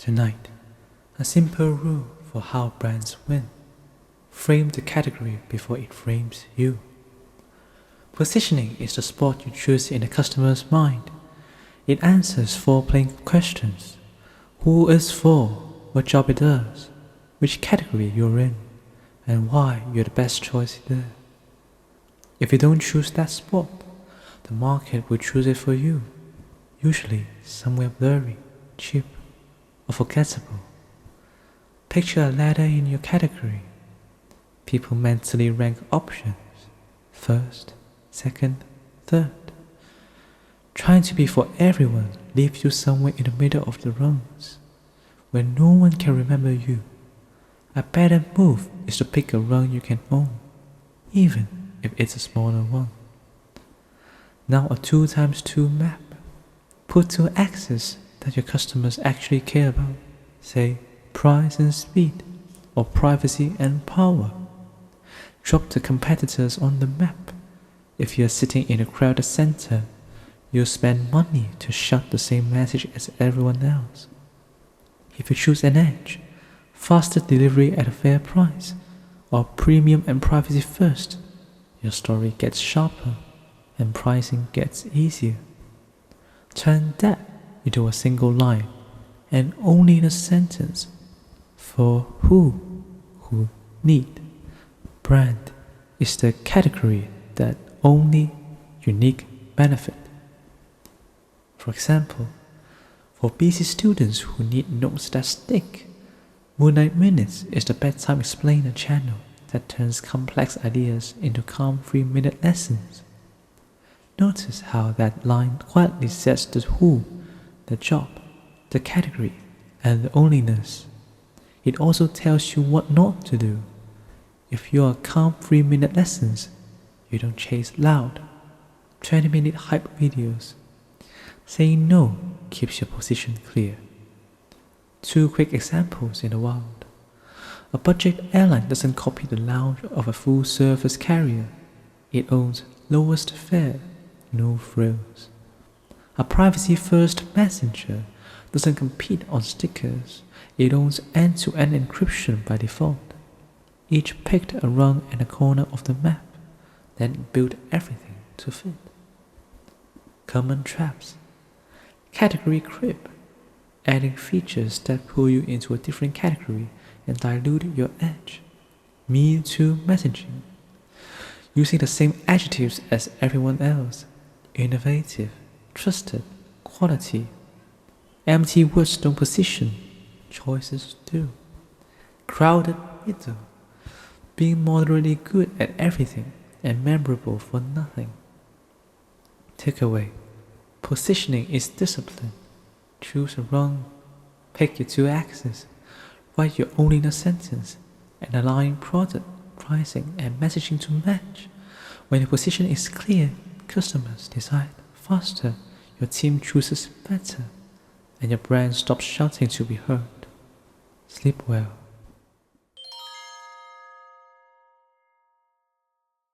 Tonight, a simple rule for how brands win. Frame the category before it frames you. Positioning is the spot you choose in the customer's mind. It answers four plain questions. Who it's for, what job it does, which category you're in, and why you're the best choice there. If you don't choose that spot, the market will choose it for you, usually somewhere blurry, cheap, or forgettable. Picture a ladder in your category. People mentally rank options, first, second, third. Trying to be for everyone leaves you somewhere in the middle of the rungs, where no one can remember you. A better move is to pick a rung you can own, even if it's a smaller one. Now a 2x2 map. Put two axes that your customers actually care about, say price and speed, or privacy and power. Drop the competitors on the map. If you're sitting in a crowded center, you'll spend money to shout the same message as everyone else. If you choose an edge, faster delivery at a fair price, or premium and privacy first, your story gets sharper and pricing gets easier. Turn that into a single line and only in a sentence. For who need. Brand is the category that only unique benefit. For example, for busy students who need notes that stick, Moonlight Minutes is the bedtime explainer channel that turns complex ideas into calm 3-minute lessons. Notice how that line quietly sets the who, the job, the category, and the onlyness. It also tells you what not to do. If you are calm 3-minute lessons, you don't chase loud, 20-minute hype videos. Saying no keeps your position clear. Two quick examples in the wild. A budget airline doesn't copy the lounge of a full-service carrier. It owns lowest fare, no frills. A privacy-first messenger doesn't compete on stickers. It owns end-to-end encryption by default. Each picked a rung and a corner of the map, then built everything to fit. Common traps. Category creep. Adding features that pull you into a different category and dilute your edge. Me Too messaging. Using the same adjectives as everyone else. Innovative, trusted, quality. Empty words don't position, choices do. Crowded middle. Being moderately good at everything and memorable for nothing. Takeaway. Positioning is discipline. Choose a rung, pick your two axes, write your onlyness sentence, and align product, pricing, and messaging to match. When your position is clear, customers decide faster, your team chooses better, and your brand stops shouting to be heard. Sleep well.